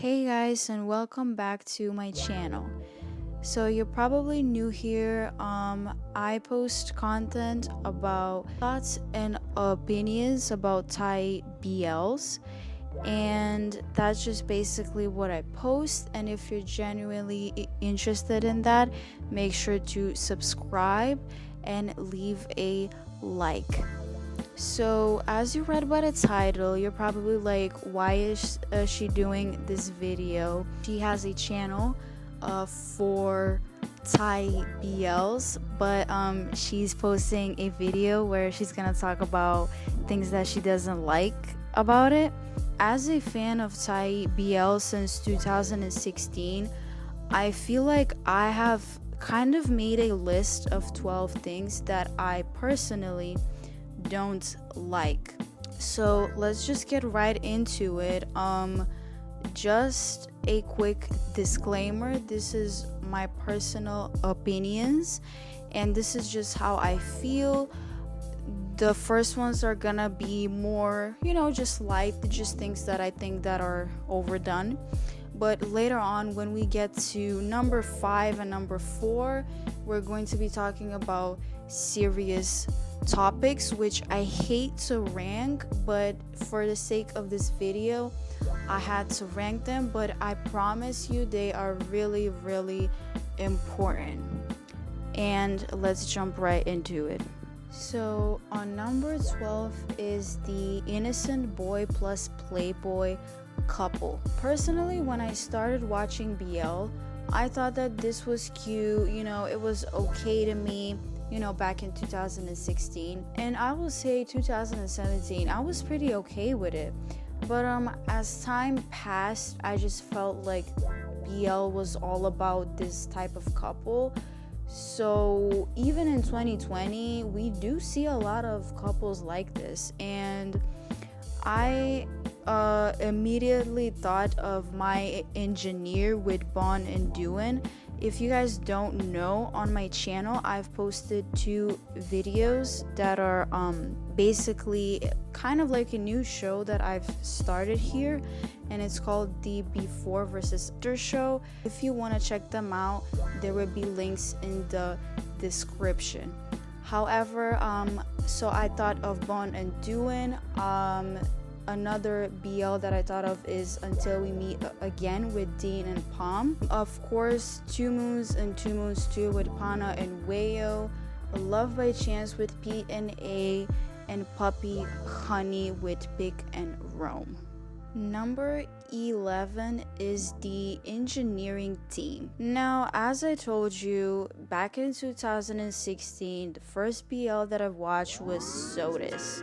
Hey guys, and welcome back to my channel. So you're probably new here. I post content about thoughts and opinions about Thai BLs, and that's just basically what I post. And if you're genuinely interested in that, make sure to subscribe and leave a like. So, as you read by the title, you're probably like, why is she doing this video? She has a channel for Thai BLs, but she's posting a video where she's gonna talk about things that she doesn't like about it. As a fan of Thai BL since 2016, I feel like I have kind of made a list of 12 things that I personally don't like. So let's just get right into it. Just a quick disclaimer, this is my personal opinions and this is just how I feel. The first ones are gonna be more, just light, just things that I think that are overdone. But later on, when we get to number 5 and number 4, we're going to be talking about serious topics, which I hate to rank, but for the sake of this video I had to rank them. But I promise you they are really, really important. And let's jump right into it. So on number 12 is the innocent boy plus playboy couple. Personally, when I started watching BL, I thought that this was cute, it was okay to me, back in 2016, and I will say 2017 I was pretty okay with it. But as time passed, I just felt like BL was all about this type of couple. So even in 2020 we do see a lot of couples like this, and I immediately thought of My Engineer with Bon and Duin. If you guys don't know, on my channel I've posted 2 videos that are basically kind of like a new show that I've started here, and it's called the Before versus After show. If you want to check them out, there will be links in the description. However, so I thought of Bon and Duin. Another BL that I thought of is Until We Meet Again with Dean and Palm. Of course, Two Moons and Two Moons 2 with Pana and Wayo. Love by Chance with Pete and A. And Puppy Honey with Pick and Rome. Number 11 is the engineering team. Now, as I told you, back in 2016, the first BL that I've watched was Sodas,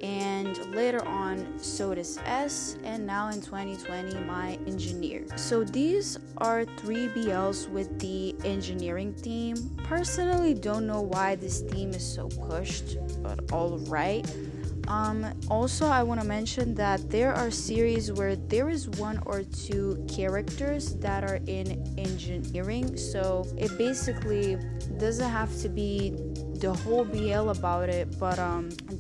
and later on Sodas S, and now in 2020 My Engineer. So these are 3 BLs with the engineering theme. Personally, don't know why this theme is so pushed, but alright. Also, I want to mention that there are series where there is 1 or 2 characters that are in engineering, so it basically doesn't have to be the whole BL about it, but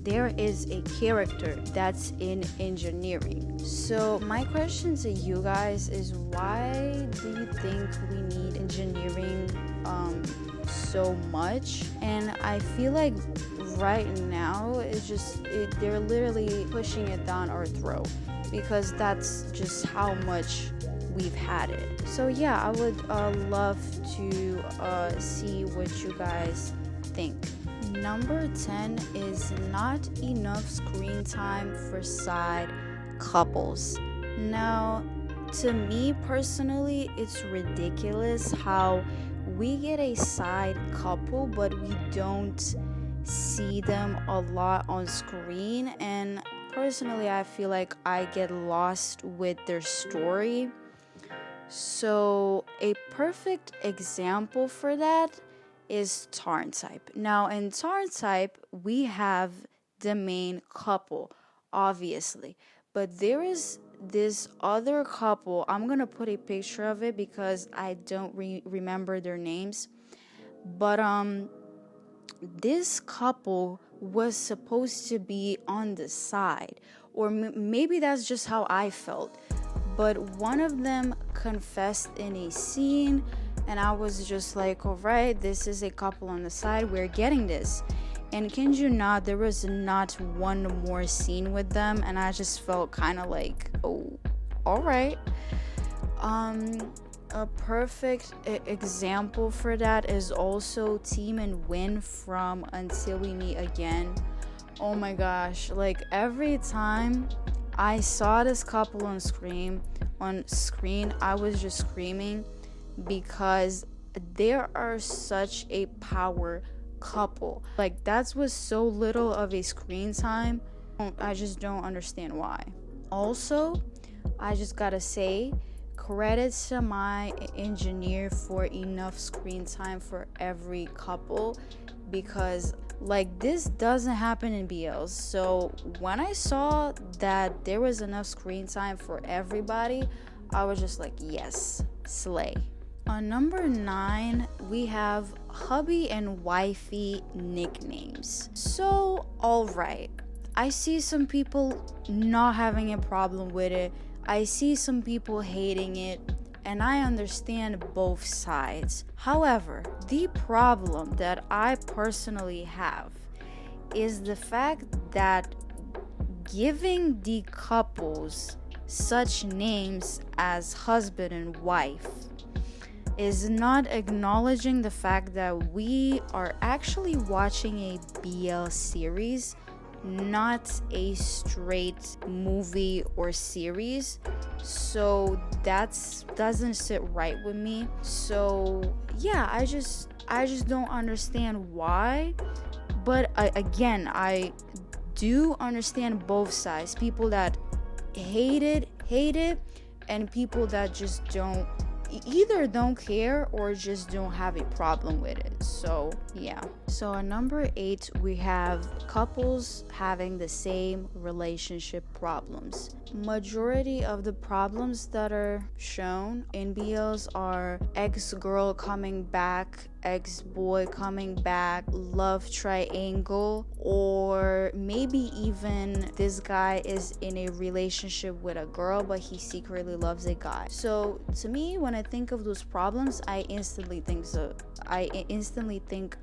there is a character that's in engineering. So my question to you guys is, why do you think we need engineering so much? And I feel like right now they're literally pushing it down our throat, because that's just how much we've had it. So yeah, I would love to see what you guys think. Number 10 is not enough screen time for side couples. Now, to me personally, it's ridiculous how we get a side couple but we don't see them a lot on screen, and personally I feel like I get lost with their story. So a perfect example for that is Tarn Type. Now in Tarn Type we have the main couple, obviously, but there is this other couple. I'm gonna put a picture of it because I don't remember their names, but this couple was supposed to be on the side, or maybe that's just how I felt. but one of them confessed in a scene, and I was just like, all right, this is a couple on the side, we're getting this. And can you not, there was not one more scene with them, and I just felt kind of like, oh, all right. A perfect example for that is also Team and Win from Until We Meet Again. Oh my gosh, like every time I saw this couple on screen, I was just screaming because they are such a power couple. Like that was so little of a screen time. I just don't understand why. Also, I just gotta say, credits to my engineer for enough screen time for every couple, because like this doesn't happen in BLs. So when I saw that there was enough screen time for everybody, I was just like, yes, slay. On number 9, we have hubby and wifey nicknames. So alright, I see some people not having a problem with it. I see some people hating it, and I understand both sides. However, the problem that I personally have is the fact that giving the couples such names as husband and wife is not acknowledging the fact that we are actually watching a BL series, not a straight movie or series. So that doesn't sit right with me. So yeah, I just don't understand why. But again, I do understand both sides. People that hate it, and people that just either don't care or just don't have a problem with it. So yeah. So at number 8, we have couples having the same relationship problems. Majority of the problems that are shown in BLs are ex-girl coming back, ex-boy coming back, love triangle, or maybe even this guy is in a relationship with a girl but he secretly loves a guy. So to me, when I think of those problems, I instantly think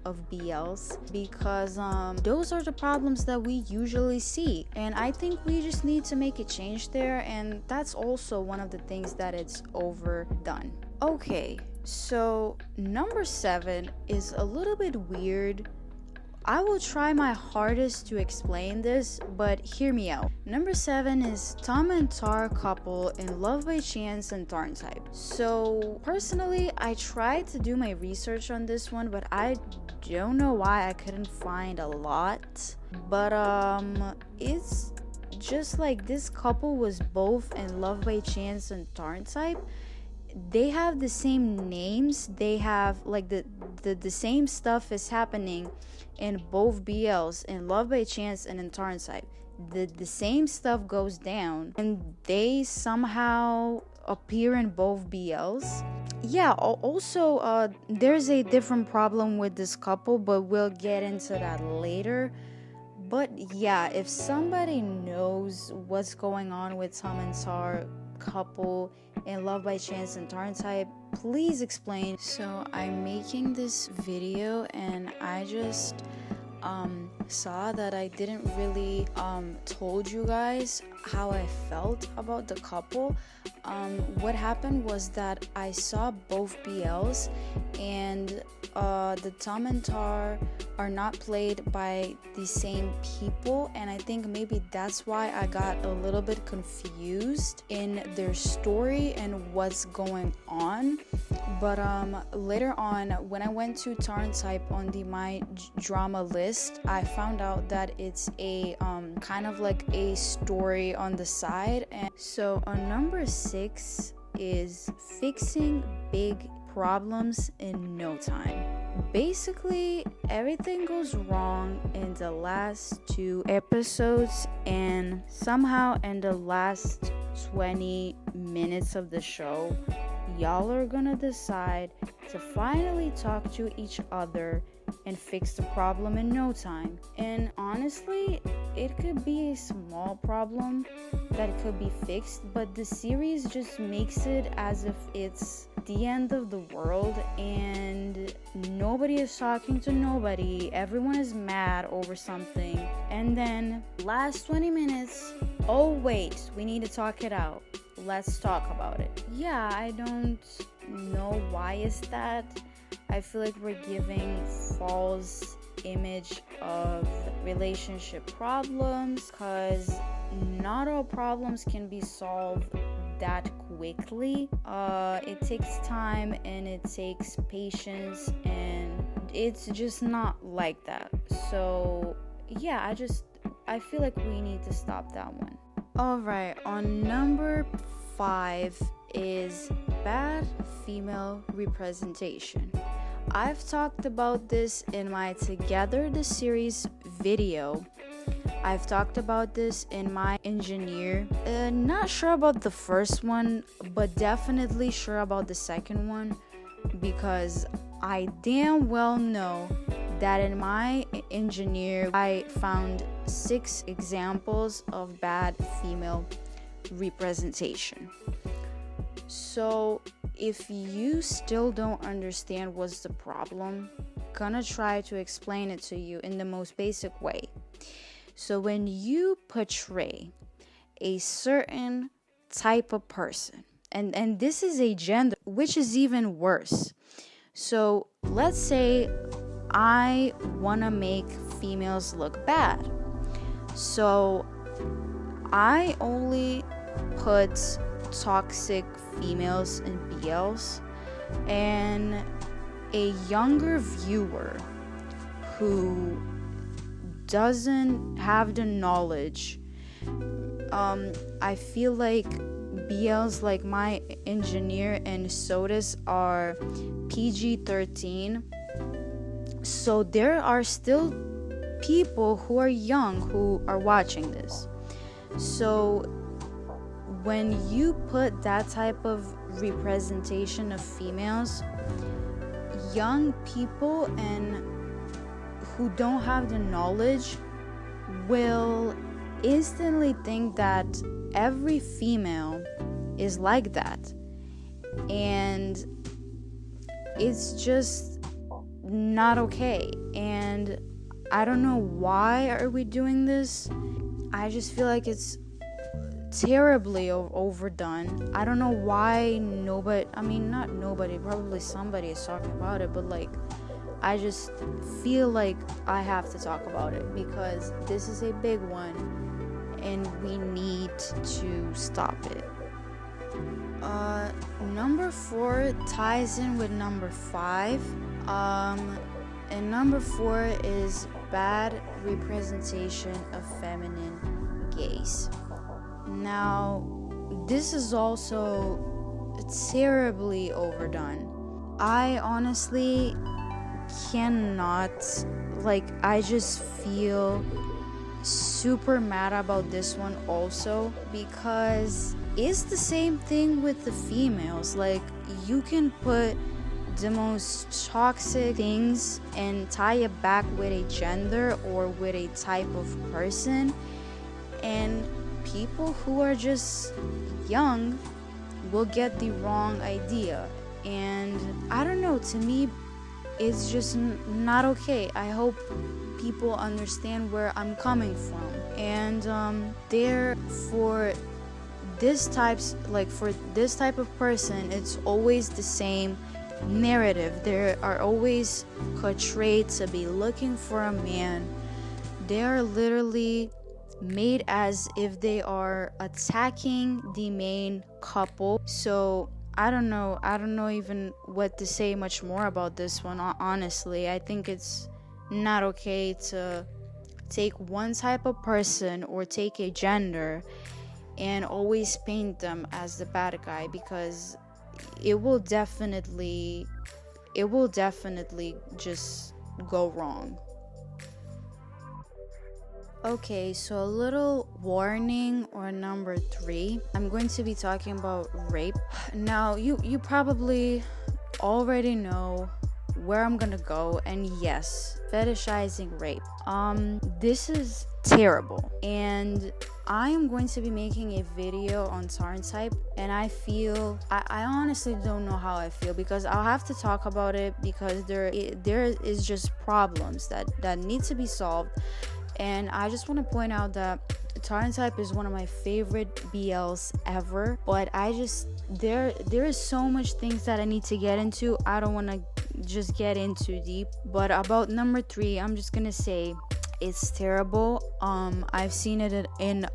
of BLs, because those are the problems that we usually see, and I think we just need to make a change there, and that's also one of the things that it's overdone. Okay, so number 7 is a little bit weird. I will try my hardest to explain this, but hear me out. Number 7 is Tom and Tar couple in Love by Chance and Tarn Type. So personally, I tried to do my research on this one, but I don't know why I couldn't find a lot. But it's just like this couple was both in Love by Chance and Tarn Type. They have the same names. They have like the same stuff is happening in both BLs, in Love by Chance and in Tarn Type. The same stuff goes down, and they somehow appear in both BLs. Yeah, also there's a different problem with this couple, but we'll get into that later. But yeah, if somebody knows what's going on with Tom and Tar couple in Love by Chance and Tarn Type, please explain. So I'm making this video, and I just saw that I didn't really told you guys how I felt about the couple. What happened was that I saw both BLs, and the Tom and Tar are not played by the same people, and I think maybe that's why I got a little bit confused in their story and what's going on. But later on, when I went to Tarn Type on the My Drama list, I found out that it's a kind of like a story on the side. And so on number 6 is Fixing Big Problems in No Time. Basically, everything goes wrong in the last 2 episodes, and somehow in the last 20 minutes of the show, y'all are gonna decide to finally talk to each other and fix the problem in no time. And honestly, it could be a small problem that could be fixed, but the series just makes it as if it's the end of the world and nobody is talking to nobody, everyone is mad over something, and then last 20 minutes, oh wait, we need to talk it out, let's talk about it. Yeah, I don't know why is that. I feel like we're giving false image of relationship problems, because not all problems can be solved that quickly. It takes time and it takes patience, and it's just not like that. So yeah, I feel like we need to stop that one. Alright, on number 5 is bad female representation. I've talked about this in my Together the Series video. I've talked about this in my engineer. Not sure about the first one, but definitely sure about the second one, because I damn well know that in my engineer I found 6 examples of bad female representation. So if you still don't understand what's the problem, I'm gonna try to explain it to you in the most basic way. So when you portray a certain type of person, and this is a gender, which is even worse. So let's say I want to make females look bad. So I only put toxic females in BLs, and a younger viewer who doesn't have the knowledge, I feel like BLs like my engineer and SOTUS are PG-13, so there are still people who are young who are watching this. So when you put that type of representation of females, young people and who don't have the knowledge will instantly think that every female is like that, and it's just not okay. And I don't know why are we doing this. I just feel like it's terribly overdone. I don't know why not nobody, probably somebody is talking about it, but like I just feel like I have to talk about it because this is a big one and we need to stop it. Number 4 ties in with number 5. And number 4 is bad representation of feminine gaze. Now, this is also terribly overdone. I honestly cannot, I just feel super mad about this one also, because it's the same thing with the females. Like, you can put the most toxic things and tie it back with a gender or with a type of person, and people who are just young will get the wrong idea. And I don't know, to me it's just not okay. I hope people understand where I'm coming from. And for this type of person, it's always the same narrative. They are always portrayed to be looking for a man. They are literally made as if they are attacking the main couple. So I don't know even what to say much more about this one, honestly. I think it's not okay to take one type of person or take a gender and always paint them as the bad guy, because it will definitely just go wrong. Okay, so a little warning, or number 3. I'm going to be talking about rape. Now, you probably already know where I'm gonna go, and yes, fetishizing rape. This is terrible. And I am going to be making a video on stereotype, and I honestly don't know how I feel, because I'll have to talk about it, because there is just problems that need to be solved. And I just want to point out that stereotype is one of my favorite BLs ever, but there is so much things that I need to get into. I don't want to just get in too deep. But about number 3, I'm just gonna say it's terrible. I've seen it in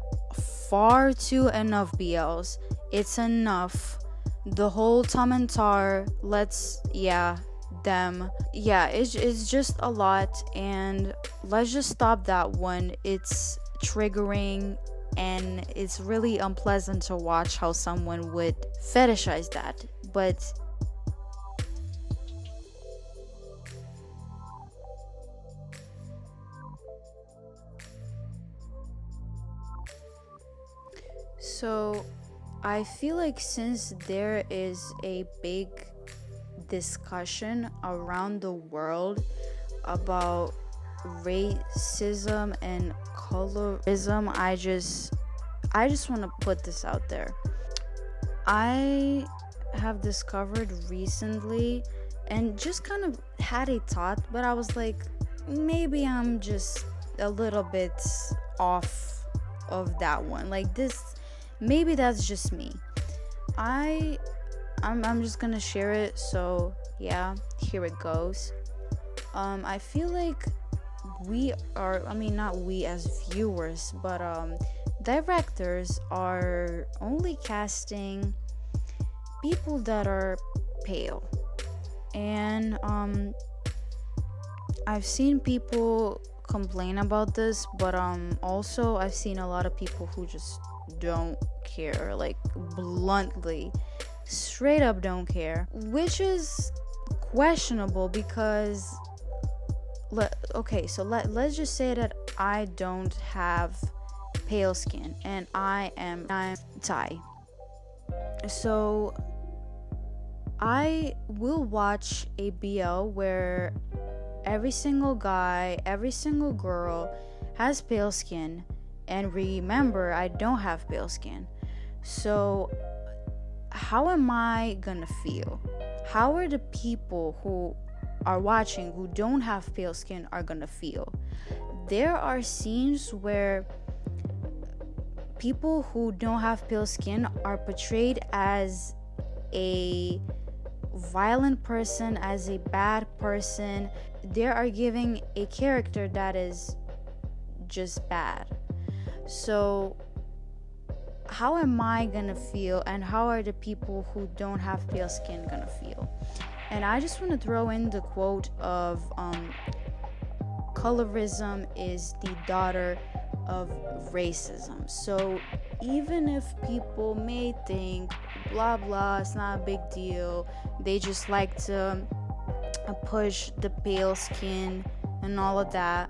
far too enough BLs. It's enough. The whole Tom and Tar, them. Yeah, it's just a lot, and let's just stop that one. It's triggering, and it's really unpleasant to watch how someone would fetishize that. But so I feel like since there is a big discussion around the world about racism and colorism, I just want to put this out there. I have discovered recently, and just kind of had a thought, but I was like, maybe I'm just a little bit off of that one. Like this, maybe that's just me. I'm just gonna share it. So yeah, here it goes. I feel like not we as viewers, but directors are only casting people that are pale. And I've seen people complain about this, but also I've seen a lot of people who just don't care, like bluntly, straight up don't care, which is questionable, because let's just say that I don't have pale skin and I'm Thai. So I will watch a BL where every single guy, every single girl has pale skin, and remember, I don't have pale skin. So how am I gonna feel? How are the people who are watching who don't have pale skin are gonna feel? There are scenes where people who don't have pale skin are portrayed as a violent person, as a bad person. They are giving a character that is just bad. So how am I gonna feel, and how are the people who don't have pale skin gonna feel? And I just want to throw in the quote of colorism is the daughter of racism. So even if people may think blah blah, it's not a big deal, they just like to push the pale skin and all of that,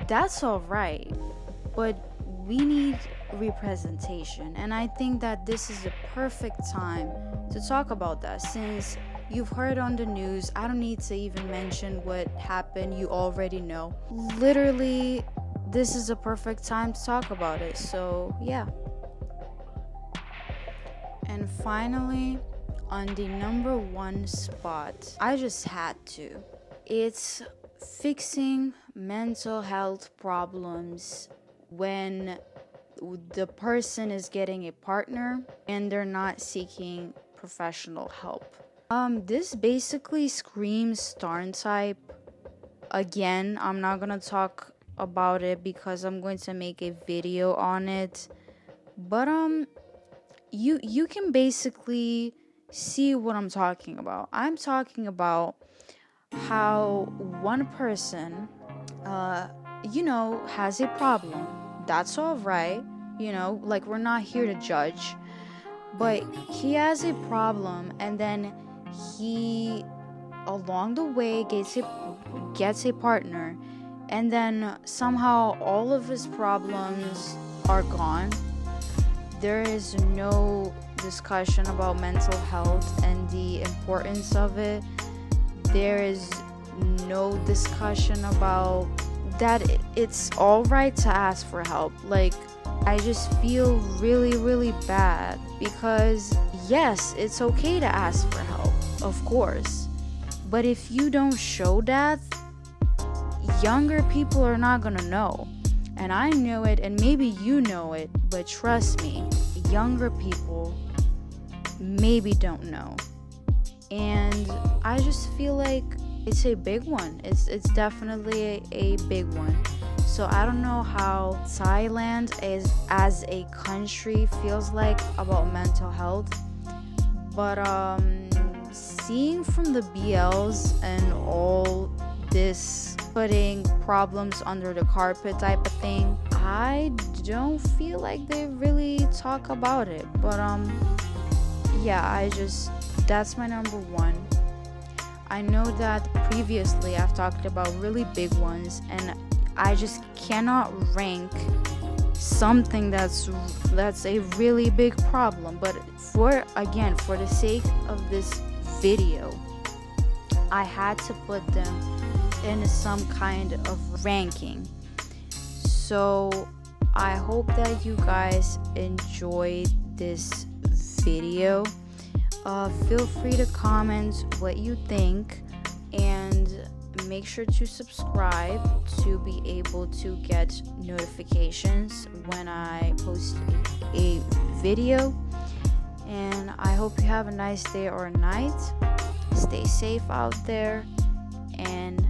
that's all right, but we need representation. And I think that this is the perfect time to talk about that, since you've heard on the news. I don't need to even mention what happened, you already know. Literally, this is a perfect time to talk about it. So yeah. And finally, on the number 1 spot, I just had to. It's fixing mental health problems when the person is getting a partner and they're not seeking professional help. This basically screams stereotype. Again, I'm not gonna talk about it because I'm going to make a video on it. But you can basically see what I'm talking about. I'm talking about how one person has a problem. That's all right. Like, we're not here to judge. But he has a problem, and then he along the way gets a partner, and then somehow all of his problems are gone. There is no discussion about mental health and the importance of it. There is no discussion about that it's all right to ask for help. Like, I just feel really, really bad because yes, it's okay to ask for help, of course. But if you don't show that, younger people are not gonna know. And I know it, and maybe you know it, but trust me, younger people maybe don't know. And I just feel like it's a big one. It's definitely a big one. So I don't know how Thailand is as a country feels like about mental health, but seeing from the BLs and all this putting problems under the carpet type of thing, I don't feel like they really talk about it. But yeah, that's my number one. I know that previously I've talked about really big ones, and I just cannot rank something that's a really big problem. But for the sake of this video, I had to put them in some kind of ranking. So I hope that you guys enjoyed this video. Feel free to comment what you think, and make sure to subscribe to be able to get notifications when I post a video. And I hope you have a nice day or night. Stay safe out there, and